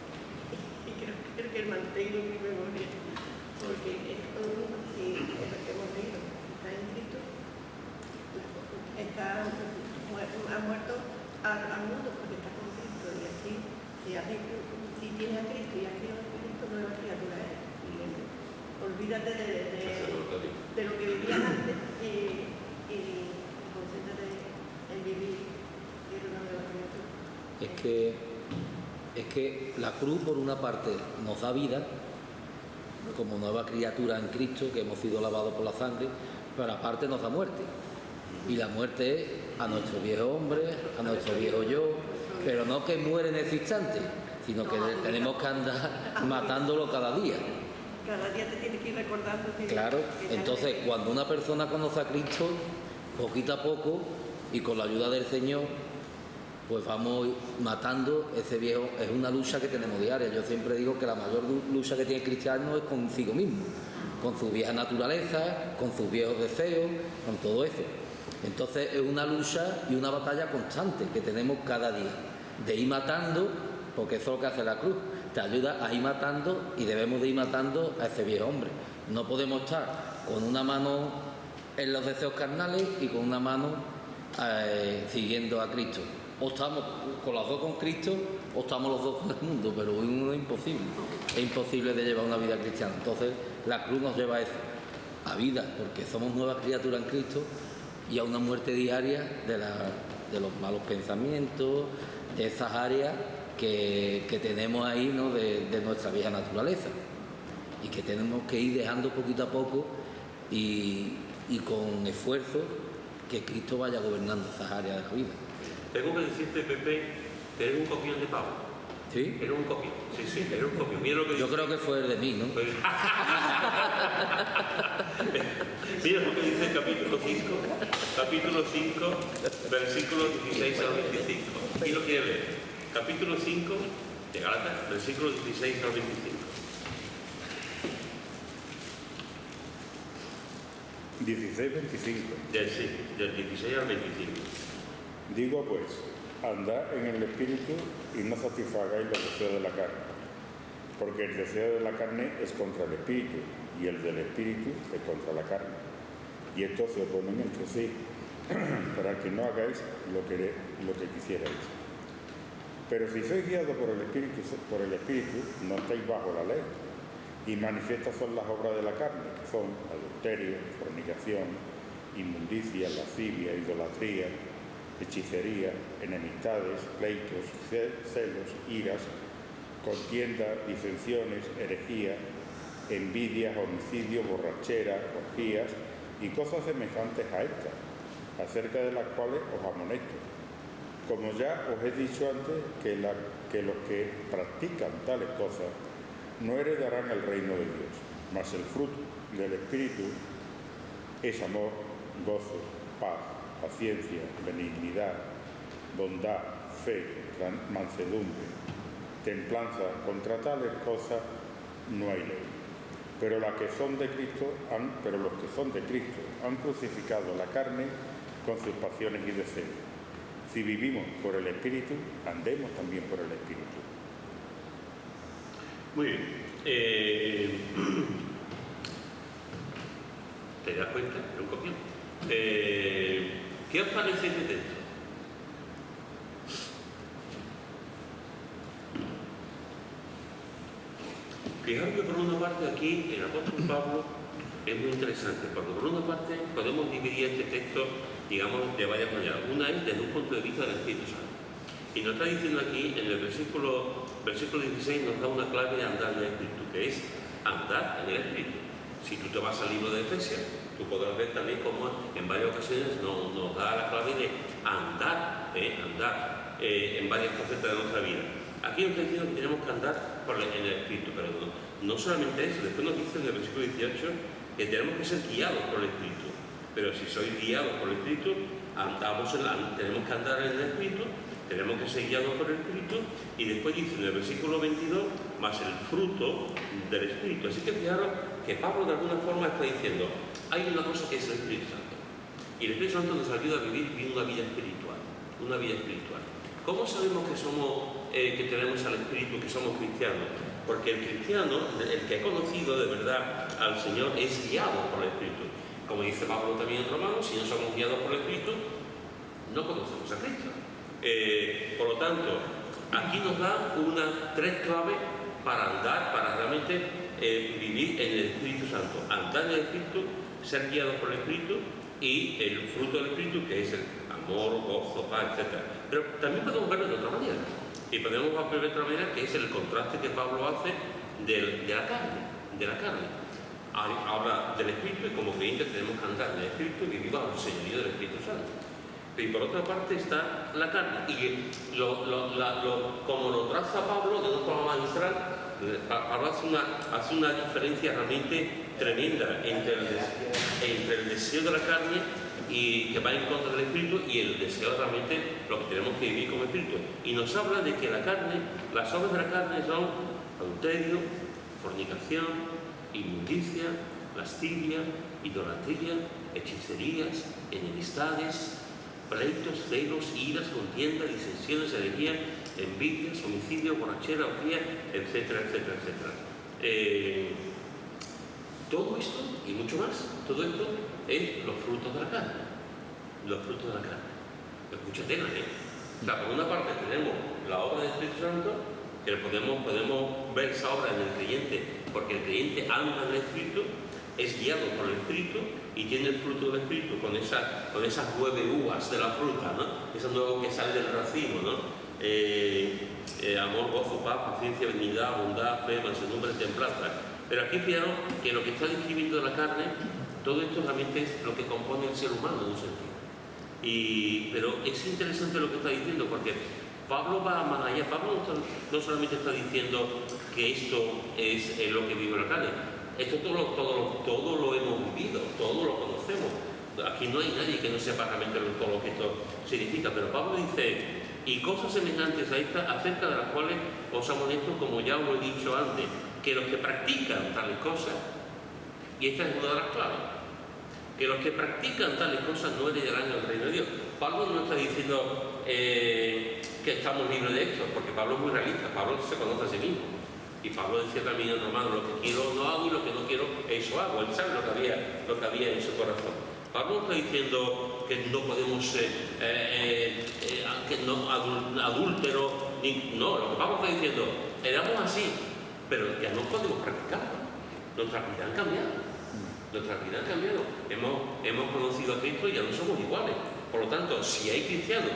Y creo que es el que mantengo en mi memoria, porque es todo lo mismo, si es lo que hemos leído, está en Cristo, ha muerto al mundo porque está con Cristo, y aquí, si tienes a Cristo y has creído en Cristo, nueva criatura es. Olvídate de lo que vivías antes y concéntrate en vivir y en una nueva criatura. Es que la cruz, por una parte, nos da vida, como nueva criatura en Cristo, que hemos sido lavados por la sangre, pero aparte nos da muerte. Y la muerte es a nuestro viejo hombre, a nuestro viejo yo, pero no que muere en ese instante, sino que tenemos que andar matándolo cada día. Cada día te tienes que ir recordando que... Claro, entonces cuando una persona conoce a Cristo, poquito a poco, y con la ayuda del Señor, pues vamos matando ese viejo. Es una lucha que tenemos diaria. Yo siempre digo que la mayor lucha que tiene el cristiano es consigo mismo, con su vieja naturaleza, con sus viejos deseos, con todo eso. Entonces es una lucha y una batalla constante que tenemos cada día, de ir matando, porque eso es lo que hace la cruz, te ayuda a ir matando, y debemos de ir matando a ese viejo hombre. No podemos estar con una mano en los deseos carnales y con una mano siguiendo a Cristo. O estamos con las dos con Cristo o estamos los dos con el mundo, pero uno es imposible. Es imposible de llevar una vida cristiana. Entonces la cruz nos lleva a eso, a vida, porque somos nuevas criaturas en Cristo, y a una muerte diaria de los malos pensamientos, de esas áreas que tenemos ahí, ¿no?, de nuestra vieja naturaleza, y que tenemos que ir dejando poquito a poco y y con esfuerzo que Cristo vaya gobernando esas áreas de la vida. Tengo que decirte, Pepe, que eres un copión de Pablo. ¿Sí? Eres un copión. Sí, eres un copión. Mira lo que Yo dice. creo que fue el de mí, ¿no? Pues- Mira lo que dice el capítulo 5, versículos 16 al 25. ¿Quién lo quiere ver? Capítulo 5 de Gálatas, versículos 16 al 25. 16-25. Del 16 al 25. Digo pues, andad en el Espíritu y no satisfagáis los deseos de la carne, porque el deseo de la carne es contra el Espíritu y el del Espíritu es contra la carne. Y estos se oponen entre sí, para que no hagáis lo que quisierais. Pero si sois guiados por el Espíritu, no estáis bajo la ley. Y manifiestas son las obras de la carne, que son adulterio, fornicación, inmundicia, lascivia, idolatría, hechicería, enemistades, pleitos, celos, iras, contiendas, disensiones, herejía, envidias, homicidios, borracheras, orgías y cosas semejantes a estas, acerca de las cuales os amonesto. Como ya os he dicho antes, que los que practican tales cosas no heredarán el reino de Dios, mas el fruto del Espíritu es amor, gozo, paz, paciencia, benignidad, bondad, fe, mansedumbre, templanza. Contra tales cosas no hay ley. Pero los que son de Cristo han crucificado la carne con sus pasiones y deseos. Si vivimos por el Espíritu, andemos también por el Espíritu. Muy bien. ¿Te das cuenta? Era un copión. ¿Qué os parece este texto? Fijaros que por una parte aquí el apóstol Pablo es muy interesante, porque por una parte podemos dividir este texto, digamos, de varias maneras. Una es desde un punto de vista del Espíritu Santo. Y nos está diciendo aquí, en el versículo 16, nos da una clave de andar en el Espíritu, que es andar en el Espíritu. Si tú te vas al libro de Efesios, tú podrás ver también cómo en varias ocasiones nos da la clave de andar en varias facetas de nuestra vida. Aquí nos está diciendo que tenemos que andar en el Espíritu, pero no solamente eso, después nos dice en el versículo 18 que tenemos que ser guiados por el Espíritu. Pero si sois guiados por el Espíritu, tenemos que andar en el Espíritu, tenemos que ser guiados por el Espíritu, y después dice en el versículo 22, más el fruto del Espíritu. Así que fijaros que Pablo de alguna forma está diciendo, hay una cosa que es el Espíritu Santo, y el Espíritu Santo nos ayuda a vivir una vida espiritual, ¿Cómo sabemos que tenemos al Espíritu, que somos cristianos? Porque el cristiano, el que ha conocido de verdad al Señor, es guiado por el Espíritu. Como dice Pablo también en Romanos, si no somos guiados por el Espíritu, no conocemos a Cristo. Por lo tanto, aquí nos da tres claves para andar, para realmente vivir en el Espíritu Santo. Andar en el Espíritu, ser guiados por el Espíritu y el fruto del Espíritu, que es el amor, gozo, paz, etc. Pero también podemos verlo de otra manera. Y podemos ver de otra manera, que es el contraste que Pablo hace de la carne. Habla del Espíritu, y como creyentes tenemos que andar en el Espíritu y vivir bajo el señorío del Espíritu Santo. Y por otra parte está la carne, y como lo traza Pablo de una forma magistral, Pablo hace una diferencia realmente tremenda entre el deseo de la carne y que va en contra del Espíritu, y el deseo realmente lo que tenemos que vivir como Espíritu. Y nos habla de que la carne, las obras de la carne son adulterio, fornicación, inmundicia, lascivia, idolatría, hechicerías, enemistades, pleitos, celos, iras, contiendas, disensiones, herejía, envidias, homicidios, borrachera, orgía, etcétera, etcétera, etcétera. Todo esto y mucho más, todo esto es los frutos de la carne. Los frutos de la carne. Mucha tela, O sea, por una parte tenemos la obra del Espíritu Santo, que podemos ver esa obra en el creyente, porque el creyente anda en el Espíritu, es guiado por el Espíritu y tiene el fruto del Espíritu con esas 9 uvas de la fruta, ¿no? Eso nuevo que sale del racimo, ¿no? Amor, gozo, paz, paciencia, benignidad, bondad, fe, mansedumbre, templanza. Pero aquí fijaros que lo que está describiendo de la carne Todo esto realmente es lo que compone el ser humano en un sentido. Pero es interesante lo que está diciendo, porque Pablo va más allá. Pablo no solamente está diciendo que esto es lo que vive la carne. Esto todo lo hemos vivido, todo lo conocemos. Aquí no hay nadie que no sepa realmente todo lo que esto significa, pero Pablo dice, y cosas semejantes a estas, acerca de las cuales os amonesto, como ya os lo he dicho antes, que los que practican tales cosas, y esta es una de las claves, que los que practican tales cosas no heredarán el reino de Dios. Pablo no está diciendo que estamos libres de esto, porque Pablo es muy realista, Pablo se conoce a sí mismo. Y Pablo decía también en Romanos, lo que quiero no hago y lo que no quiero eso hago. Él sabe lo que había en su corazón. Pablo no está diciendo que no podemos ser adúlteros, no, lo que Pablo está diciendo, éramos así, pero ya no podemos practicarlo. Nuestras vidas han cambiado. Nuestras vidas han cambiado. Hemos conocido a Cristo y ya no somos iguales. Por lo tanto, si hay cristianos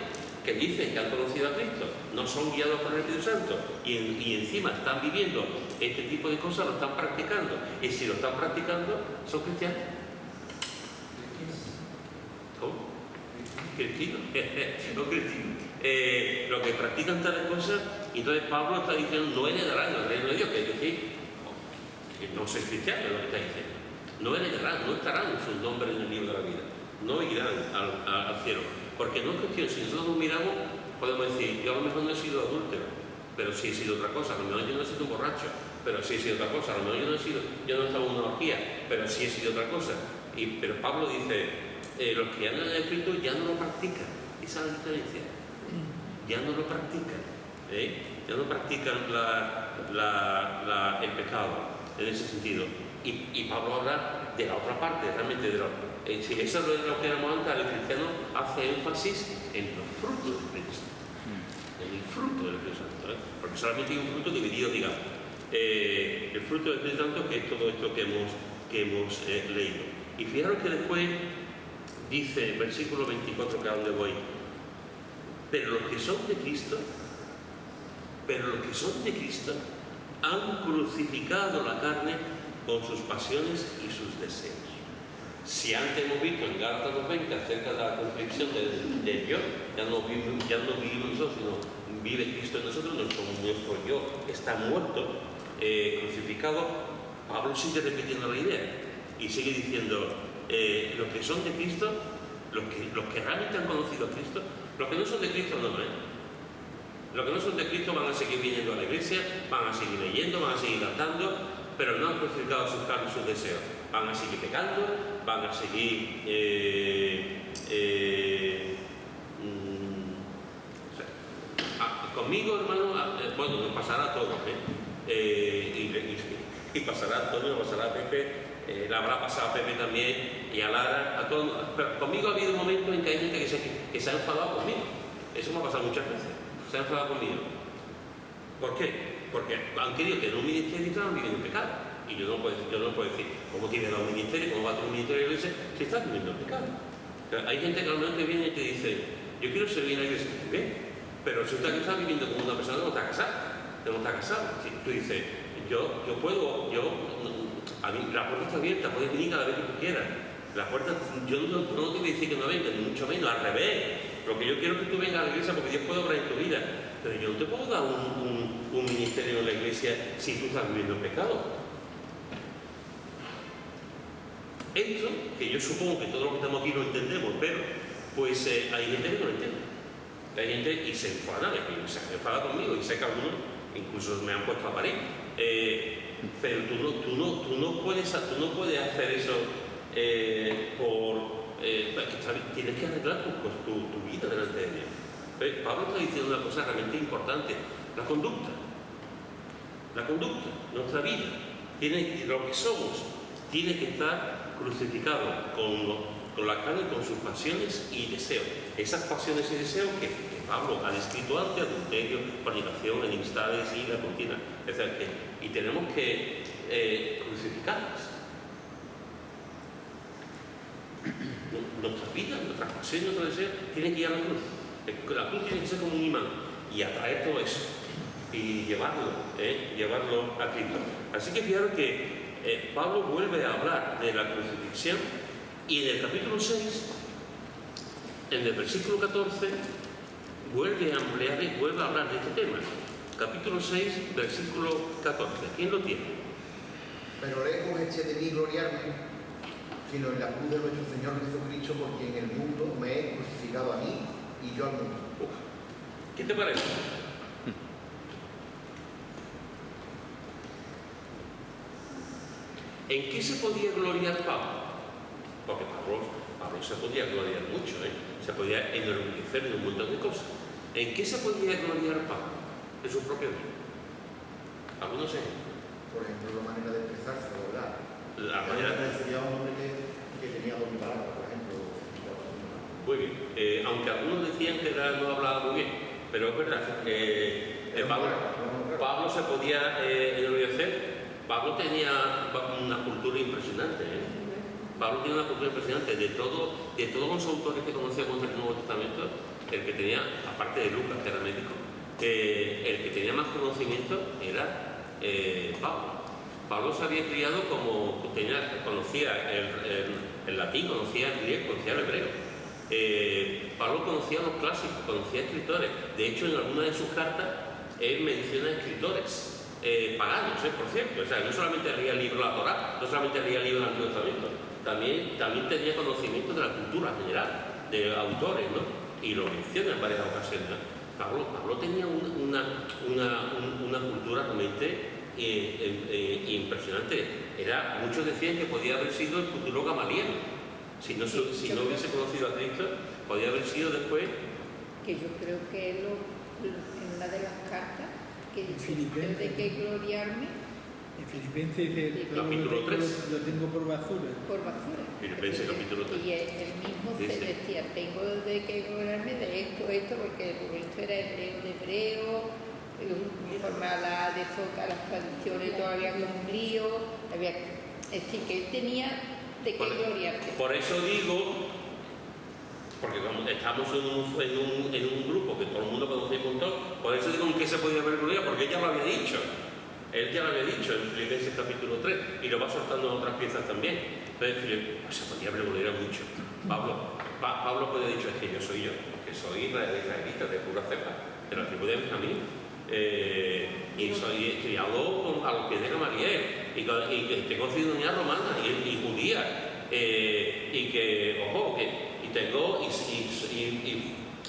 que dicen que han conocido a Cristo, no son guiados por el Espíritu Santo y encima están viviendo este tipo de cosas, lo están practicando. Y si lo están practicando, son cristianos. ¿Cómo? Cristinos. No cristinos. Los que practican tales cosas, entonces Pablo está diciendo, no heredarán el reino de Dios, que es decir, que no soy cristiano, es lo que está diciendo. No heredarán, no estarán sus nombres en el libro de la vida, no irán al cielo. Porque no es cuestión, si nosotros nos miramos, podemos decir, yo a lo mejor no he sido adúltero, pero sí he sido otra cosa, a lo mejor yo no he sido un borracho, pero sí he sido otra cosa, a lo mejor yo no he estado en una orgía, pero sí he sido otra cosa. Pero Pablo dice, los que andan en el Espíritu ya no lo practican, esa es la diferencia, ya no lo practican, ya no practican el pecado en ese sentido. Y Pablo habla de la otra parte, realmente de si eso es lo que éramos antes, el cristiano hace énfasis en los frutos del Espíritu Santo, en el fruto del Espíritu Santo, porque solamente hay un fruto dividido, digamos. El fruto del Espíritu Santo, que es todo esto que hemos leído. Y fijaros que después dice, versículo 24, que a donde voy, pero los que son de Cristo han crucificado la carne con sus pasiones y sus deseos. Si antes hemos visto en Gálatas 2:20 acerca de la crucifixión de Dios, ya no vivimos nosotros, sino vive Cristo en nosotros, nuestro yo está muerto, crucificado. Pablo sigue repitiendo la idea y sigue diciendo, los que son de Cristo, los que realmente han conocido a Cristo, los que no son de Cristo no, los que no son de Cristo van a seguir viniendo a la iglesia, van a seguir leyendo, van a seguir cantando, pero no han crucificado sus carnes y sus deseos. Van a seguir pecando, van a seguir conmigo, hermano, bueno, nos pasará a todos, y pasará a Antonio, pasará a Pepe, le habrá pasado a Pepe también, y a Lara, a todos. Pero conmigo ha habido momentos en que hay gente que se ha enfadado conmigo. Eso me ha pasado muchas veces. Se ha enfadado conmigo. ¿Por qué? Porque han querido tener un ministerio y estaban viviendo pecado. Y yo no puedo decir, ¿cómo tienes un ministerio? ¿Cómo va a tu ministerio de la iglesia? Si estás viviendo pecado. O sea, hay gente que a lo mejor te viene y te dice, yo quiero servir en la iglesia. Bien, pero resulta que estás viviendo como una persona que no está casada. Si tú dices, a mí la puerta está abierta, puedes venir cada vez que tú quieras. La puerta, yo no te voy a decir que no vengas, ni mucho menos, al revés. Lo que yo quiero es que tú vengas a la iglesia porque Dios puede obrar en tu vida. Pero yo no te puedo dar un ministerio en la iglesia si tú estás viviendo en pecado. Esto, que yo supongo que todos los que estamos aquí lo entendemos, pero pues hay gente que no lo entiende. Hay gente y se enfada conmigo, y sé que algunos incluso me han puesto a parir. Pero tú no puedes hacer eso tienes que arreglar tu vida delante de Dios. Pablo está diciendo una cosa realmente importante, la conducta, nuestra vida, lo que somos, tiene que estar crucificado con la carne, con sus pasiones y deseos. Esas pasiones y deseos que Pablo ha descrito antes, adulterio, fornicación, enemistades, ira, contienda, etc. Y tenemos que crucificarlas. Nuestras vidas, nuestras pasiones, nuestros deseos tienen que ir a la cruz. La cruz tiene que ser como un imán y atraer todo eso y llevarlo a Cristo. Así que fijaros que Pablo vuelve a hablar de la crucifixión y en el capítulo 6, en el versículo 14, vuelve a ampliar y vuelve a hablar de este tema. Capítulo 6, versículo 14. ¿Quién lo tiene? Pero lejos eche de mí gloriarme, sino en la cruz de nuestro Señor Jesucristo, por quien el mundo me he crucificado a mí y yo al mundo. ¿Qué te parece? ¿En qué se podía gloriar Pablo? Porque Pablo se podía gloriar mucho, se podía enorgullecer en un montón de cosas. ¿En qué se podía gloriar Pablo? En su propia vida. Algunos ejemplos. Por ejemplo, la manera de expresarse, ¿verdad? La manera... Sería un hombre que tenía doble palabra, por ejemplo. Muy bien. Aunque algunos decían que no hablaba muy bien, pero es verdad. Pablo se podía enorgullecer. Pablo tenía una cultura impresionante. Pablo tiene una cultura impresionante. De todos los autores que conocemos del Nuevo Testamento, el que tenía, aparte de Lucas, que era médico, el que tenía más conocimiento era Pablo. Pablo se había criado conocía el latín, conocía el griego, conocía el hebreo. Pablo conocía los clásicos, conocía escritores. De hecho, en alguna de sus cartas, él menciona escritores paganos, por cierto. O sea, no solamente leía el libro de la Torá, no solamente leía el libro del Antiguo Testamento, también tenía conocimiento de la cultura general, de autores, ¿no? Y lo menciona en varias ocasiones. Pablo tenía una cultura realmente impresionante. Muchos decían que podía haber sido el futuro Gamaliel. Si no hubiese conocido a Cristo, podía haber sido después. Que yo creo que en una de las cartas que dice de que gloriarme. En Filipenses dice, capítulo 3. Lo tengo por basura. Por basura. Filipenses capítulo 3. Y él mismo se decía, tengo de que gloriarme de esto, porque esto era hebreo de hebreo, conforme a las tradiciones todavía con un lío. Es decir, que él tenía de qué gloriarse. Por eso digo, porque como estamos en un grupo que todo el mundo conoce un montón, por eso digo en qué se podía haber gloriado, porque él ya lo había dicho. Él ya lo había dicho en Filipenses capítulo 3 y lo va soltando en otras piezas también. Entonces, se podía haber gloriado mucho. Pablo puede haber dicho, es que yo soy yo, que soy israelita de pura cepa, de la tribu de Benjamín. Y soy criado a los pies de Gamaliel y que tengo ciudadanía romana y judía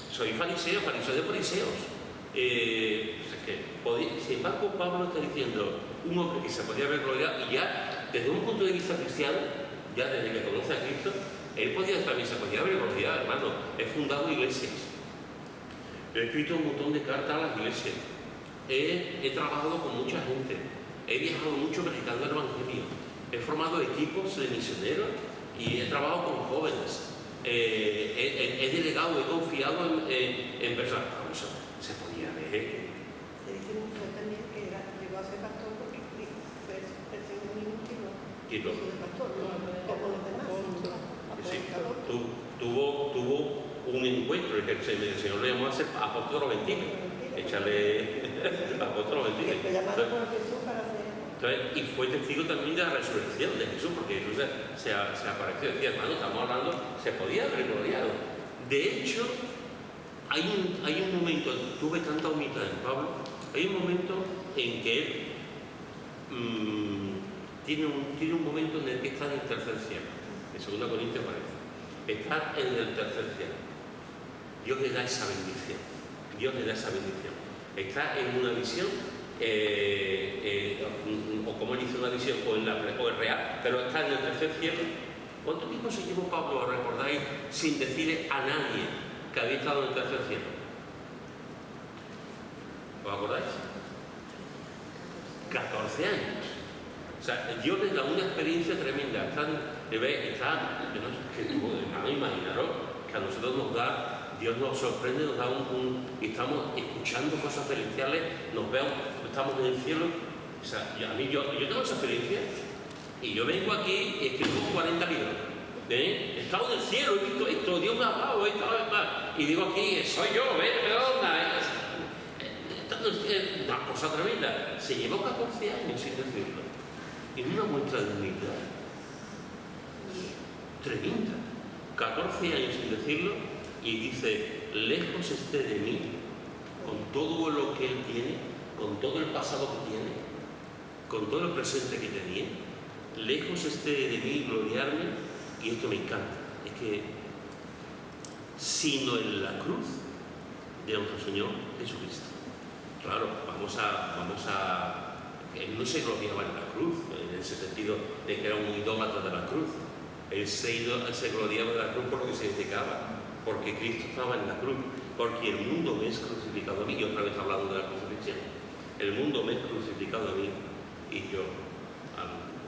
soy fariseo de fariseos. Sin embargo, Pablo está diciendo un hombre que se podía haber gloriado y ya desde un punto de vista cristiano, ya desde que conoce a Cristo, él también se podía haber gloriado, hermano. He fundado iglesias, he escrito un montón de cartas a las iglesias. He trabajado con mucha gente, he viajado mucho predicando el Evangelio, he formado equipos de misioneros y he trabajado con jóvenes, he delegado, he confiado en personas. Eso se podía ver. Se dice mucho también que llegó a ser pastor porque perseguió un mismo ¿Y no? pastor, como los demás. Sí, tuvo un encuentro en el que el Señor le llamó a ser apóstol Aventino. Échale apóstol Aventino. Entonces, y fue testigo también de la resurrección de Jesús, porque Jesús se apareció. Decía, hermano, estamos hablando, se podía haber gloriado. De hecho, hay un momento, tuve tanta humildad en Pablo, hay un momento en que él tiene un momento en el que está en el tercer cielo. En 2 Corintios aparece. Está en el tercer cielo. Dios le da esa bendición. Está en una visión, o como él dice, una visión, o es real, pero está en el tercer cielo. ¿Cuánto tiempo se llevó Pablo, recordáis, sin decirle a nadie que había estado en el tercer cielo? ¿Os acordáis? 14 años. O sea, Dios les da una experiencia tremenda. Imaginaros que a nosotros nos da, Dios nos sorprende, nos da estamos escuchando cosas celestiales, estamos en el cielo. O sea, yo tengo esa experiencia y yo vengo aquí y escribo 40 libros. He estado en el cielo, he visto esto, Dios me ha hablado, y digo aquí, soy yo, ¿qué onda? Una cosa tremenda. Se llevó 14 años sin decirlo. en una muestra de humildad tremenda. 14 años sin decirlo, y dice, lejos esté de mí, con todo lo que él tiene, con todo el pasado que tiene, con todo el presente que tenía, lejos esté de mí gloriarme, y esto me encanta, es que sino en la cruz de nuestro Señor Jesucristo. Claro, él no se gloriaba en la cruz, en ese sentido de que era un idólatra de la cruz. Él se gloriaba de la cruz por lo que significaba, porque Cristo estaba en la cruz, porque el mundo me es crucificado a mí, y otra vez hablando de la crucifixión, el mundo me es crucificado a mí y yo al mundo.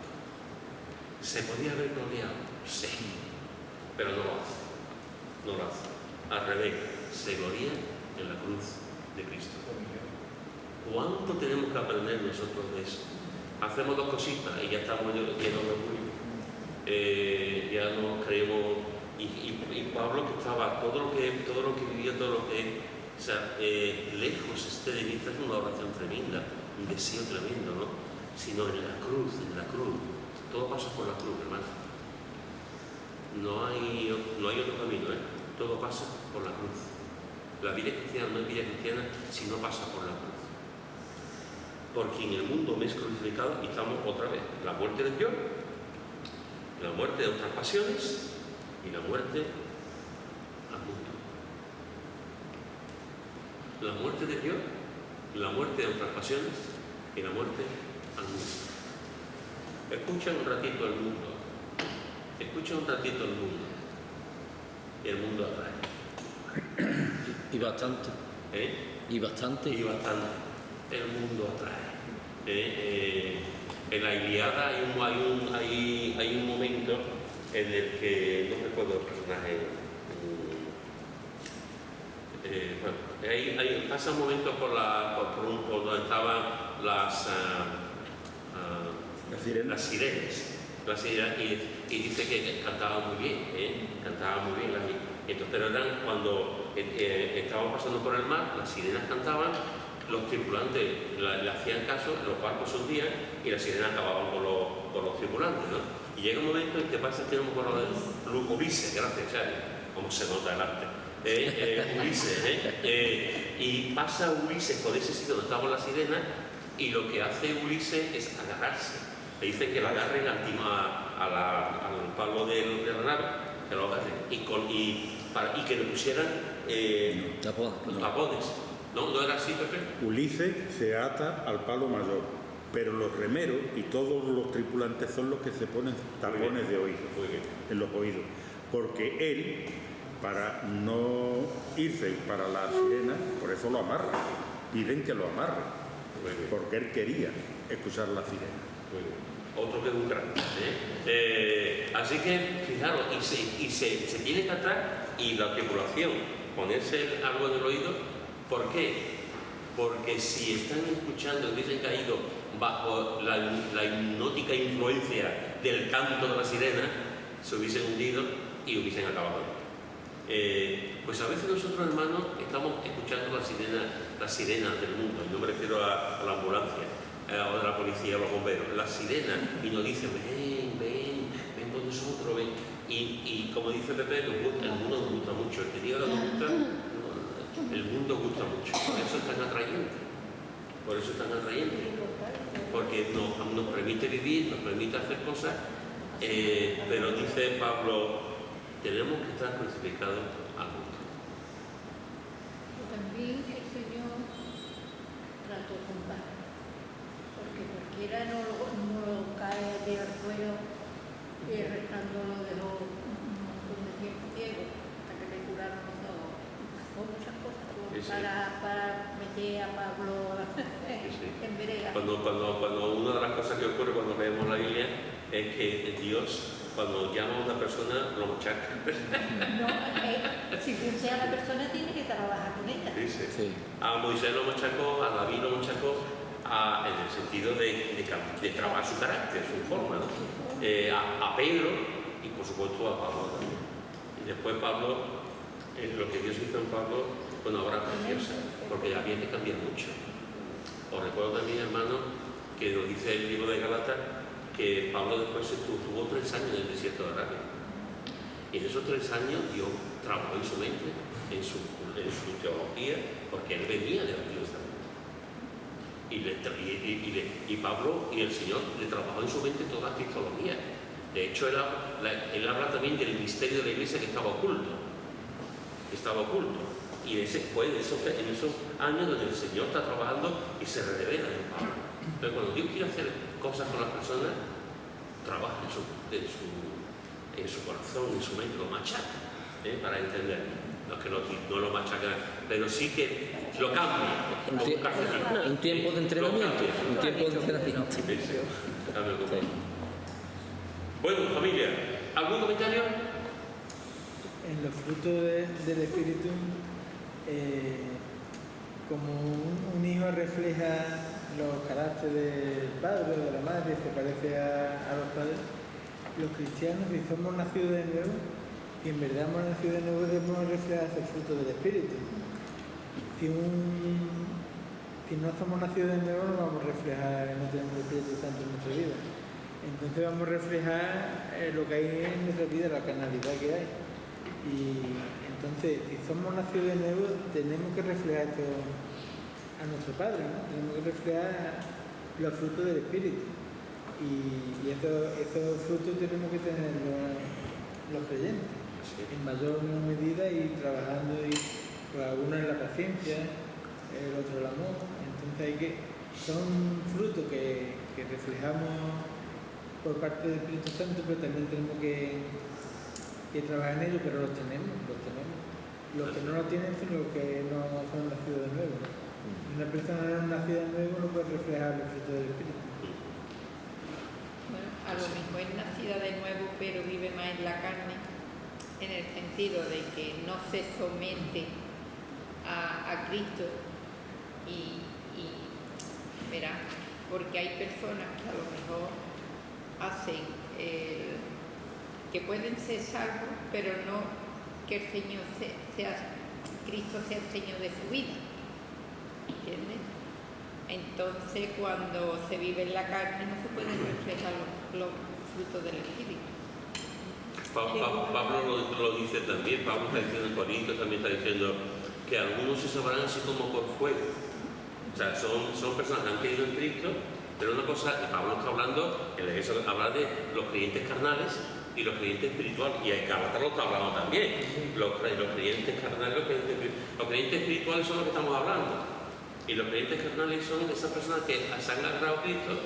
¿Se podía haber gloriado? Sí, pero no lo hace, no lo hace. Al revés, se gloria en la cruz de Cristo. ¿Cuánto tenemos que aprender nosotros de eso? Hacemos dos cositas y ya estamos llenos de orgullo. Ya nos creemos, y Pablo, que estaba todo lo que vivía, todo lo que, o sea, lejos esté de mí, esta es una oración tremenda, un deseo tremendo, ¿no? Sino en la cruz, todo pasa por la cruz, hermano. No hay otro camino, ¿eh? Todo pasa por la cruz. La vida cristiana no es vida cristiana si no pasa por la cruz. Porque en el mundo me es crucificado, y estamos otra vez, la muerte del yo, la muerte de otras pasiones y la muerte al mundo. La muerte del yo, la muerte de otras pasiones y la muerte al mundo. Escucha un ratito el mundo, escucha un ratito el mundo, y el mundo atrae. Y bastante. Y bastante. Y bastante. El mundo atrae. En la Ilíada hay un momento en el que, no recuerdo el personaje, bueno, pasa un momento por donde estaban las sirenas, y dice que cantaban muy bien, pero eran cuando estaban pasando por el mar, las sirenas cantaban, los tripulantes le hacían caso, los barcos se hundían y las sirenas acababan con los tripulantes, ¿no? Y llega un momento en que pasa, tenemos por Ulises, gracias, Chari, como se nota el arte. Ulises, y pasa Ulises por ese sitio donde estaban las sirenas, y lo que hace Ulises es agarrarse. Le dice que lo agarren al palo de la nave, que lo agarren, y que le pusieran tapones. ¿No era así, Pepe? Ulises se ata al palo mayor, pero los remeros y todos los tripulantes son los que se ponen tapones de oído, en los oídos, porque él, para no irse para la sirena, por eso lo amarra, piden que lo amarre, porque él quería escuchar la sirena. Otro que es un gran. Así que, fijaros, y se tiene que atar, y la tripulación, ponerse algo en el oído. ¿Por qué? Porque si están escuchando, hubiesen caído bajo la hipnótica influencia del canto de la sirena, se hubiesen hundido y hubiesen acabado. Pues a veces nosotros, hermanos, estamos escuchando las sirenas del mundo, y no me refiero a la ambulancia, o de la policía o los bomberos, las sirenas, y nos dicen, ven con nosotros, ven. Y como dice Pepe, el mundo nos gusta mucho, el que diga que nos gusta, el mundo gusta mucho, por eso es tan atrayente, porque nos permite vivir, nos permite hacer cosas, pero dice Pablo, tenemos que estar crucificados al mundo. También el Señor trató con paz, porque cualquiera no cae del suelo y el restando lo dejó un montón de tiempo ciego hasta que le curaron los ojos. Muchas cosas para meter a Pablo en vereda. Cuando una de las cosas que ocurre cuando leemos la Biblia es que Dios, cuando llama a una persona, lo machaca. No, si sea la persona, tiene que trabajar con ella. Sí. A Moisés lo machacó, a David lo machacó, en el sentido de trabajar su carácter, su forma, ¿no? A Pedro y por supuesto a Pablo también. Y después Pablo, lo que Dios hizo en Pablo fue una obra preciosa, porque había que cambiar mucho. Os recuerdo también, hermano, que nos dice el libro de Gálatas que Pablo después estuvo 3 años en el desierto de Arabia. Y en esos 3 años Dios trabajó en su mente, en su teología, porque él venía del Antiguo Testamento. Y Pablo y el Señor le trabajó en su mente toda la cristología. De hecho, él habla también del misterio de la iglesia que estaba oculto. Y fue en esos años donde el Señor está trabajando y se revela en Pablo. Pero cuando Dios quiere hacer cosas con las personas, trabaja en su corazón, en su mente, lo machaca, para entender. No es que no lo machaca, pero sí que lo cambia. Un tiempo de entrenamiento. Bueno, familia, ¿algún comentario? En los frutos del Espíritu, como un hijo refleja los caracteres del padre o de la madre, se parece a los padres, los cristianos, si somos nacidos de nuevo, y en verdad hemos nacido de nuevo, debemos reflejar ese fruto del Espíritu. Si no somos nacidos de nuevo, no vamos a reflejar, no tenemos el Espíritu Santo en nuestra vida. Entonces vamos a reflejar lo que hay en nuestra vida, la carnalidad que hay. Y entonces, si somos nacidos de nuevo, tenemos que reflejar eso a nuestro Padre, ¿no? Tenemos que reflejar los frutos del Espíritu. Y esos frutos tenemos que tener los creyentes, en mayor o menor medida, y trabajando, y pues, algunos en la paciencia, el otro el amor. Entonces son frutos que reflejamos por parte del Espíritu Santo, pero también tenemos que trabajar en ellos, pero los tenemos. Los que no lo tienen son los que no son nacidos de nuevo. Una persona no nacida de nuevo no puede reflejar los frutos del Espíritu. Bueno, a lo mejor es nacida de nuevo, pero vive más en la carne, en el sentido de que no se somete a Cristo y verá, porque hay personas que a lo mejor hacen que pueden ser salvos, pero no que el Señor Cristo sea el Señor de su vida, ¿entiendes? Entonces, cuando se vive en la carne, no se pueden reflejar los frutos del Espíritu. Pablo lo dice también. Pablo está diciendo en Corintios, también está diciendo que algunos se sabrán así como por fuego. O sea, son personas que han creído en Cristo, pero una cosa, Pablo está hablando, en la iglesia habla de los creyentes carnales y los creyentes espirituales, y el Gálatas lo está hablando también. Los creyentes carnales, los creyentes espirituales son los que estamos hablando. Y los creyentes carnales son esas personas que se han agarrado a Cristo,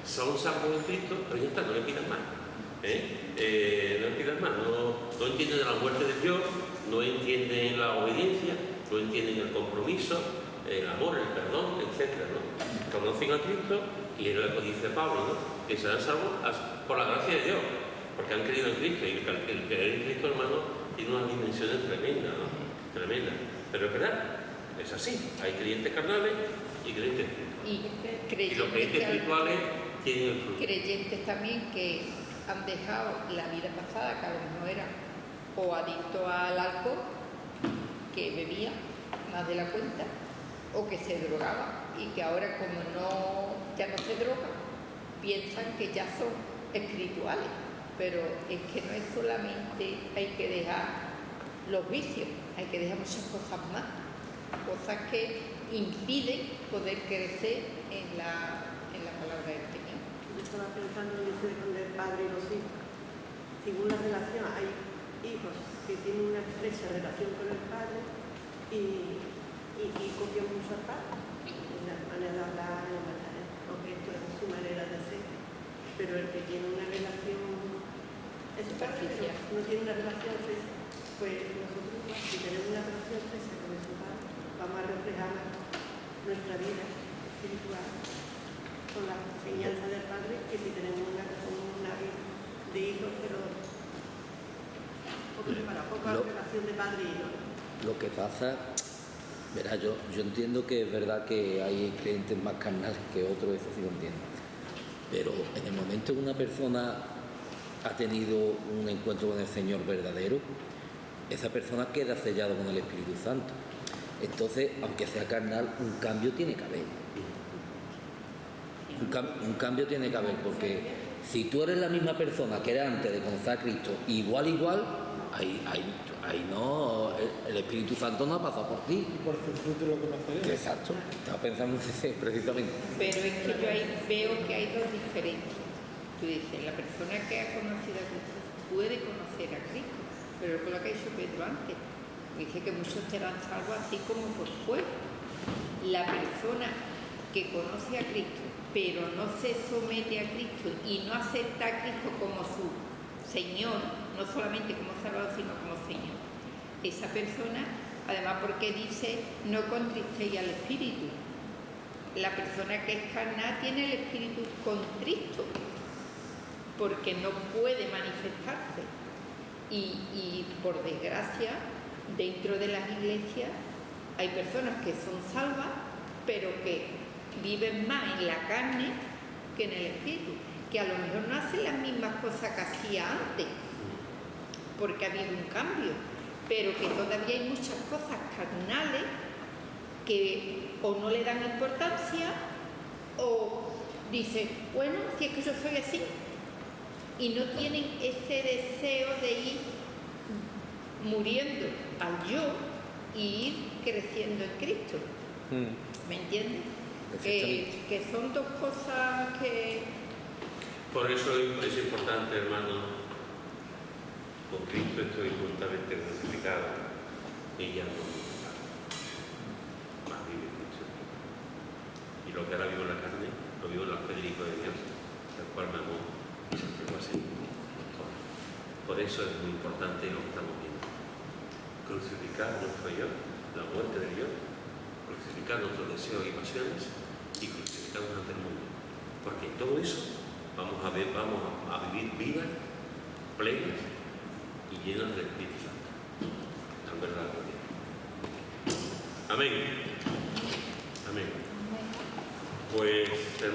son salvos en Cristo, pero ya está, no le pidan más. No le pidan más, no entienden de la muerte de Dios, no entienden la obediencia, no entienden el compromiso, el amor, el perdón, etc. ¿no? Conocen a Cristo, y es lo que dice Pablo, ¿no? Que serán salvos por la gracia de Dios, porque han creído en Cristo, y el creer en Cristo, hermano, tiene unas dimensiones tremendas, ¿no? Tremendas. Pero es verdad, es así, hay creyentes carnales y creyentes espirituales. Y los creyentes espirituales tienen el fruto. Creyentes también que han dejado la vida pasada, que a lo mejor eran o adictos al alcohol, que bebían más de la cuenta, o que se drogaban, y que ahora, como ya no se drogan, piensan que ya son espirituales. Pero es que no es solamente hay que dejar los vicios, hay que dejar muchas cosas más, cosas que impiden poder crecer en la palabra del Señor. Yo estaba pensando en eso del padre y los hijos. Según la relación, hay hijos que tienen una estrecha relación con el padre y copian mucho al padre, en la manera de hablar, porque esto es su manera de ser. Pero el que tiene una relación superficial, no tiene una relación estrecha, pues nosotros, si tenemos una relación estrecha con nuestro padre, vamos a reflejar nuestra vida espiritual con la enseñanza del padre, que si tenemos una vida de hijos, pero poca relación de padre y hijo. Lo que pasa, verá, yo entiendo que es verdad que hay creyentes más carnales que otros, eso sí lo entiendo. Pero en el momento que una persona ha tenido un encuentro con el Señor verdadero, esa persona queda sellada con el Espíritu Santo. Entonces, aunque sea carnal, un cambio tiene que haber. Un cambio tiene que haber, porque Si tú eres la misma persona que era antes de conocer a Cristo, igual, ahí no, el Espíritu Santo no ha pasado por ti. Y por su fruto lo conoceréis. Exacto, estaba pensando precisamente. Pero es que yo ahí veo que hay dos diferencias. Tú dices, la persona que ha conocido a Cristo puede conocer a Cristo, pero con lo que ha dicho Pedro antes, dice que muchos serán salvos así como por fuera. La persona que conoce a Cristo, pero no se somete a Cristo y no acepta a Cristo como su Señor, no solamente como Salvador, sino como Señor. Esa persona, además porque dice, no contristéis al Espíritu. La persona que es carnal tiene el Espíritu contristo, porque no puede manifestarse. Y por desgracia, dentro de las iglesias hay personas que son salvas, pero que viven más en la carne que en el Espíritu, que a lo mejor no hacen las mismas cosas que hacía antes, porque ha habido un cambio, pero que todavía hay muchas cosas carnales que o no le dan importancia o dicen, bueno, si es que yo soy así, y no tienen ese deseo de ir muriendo al yo y ir creciendo en Cristo. ¿Me entiendes? Que son dos cosas que... Por eso es importante, hermano, con Cristo estoy juntamente crucificado y ya no más vive Cristo. Y lo que ahora vivo en la carne, lo vivo en la fe del Hijo de Dios, el cual me amó y se entregó así. Por eso es muy importante lo que estamos viendo. Crucificar nuestro yo, la muerte del yo, crucificar nuestros deseos y pasiones y crucificarnos ante el mundo. Porque en todo eso vamos a vivir vidas plenas y llenas del Espíritu Santo. En verdad, amén. Amén. Pues, hermano.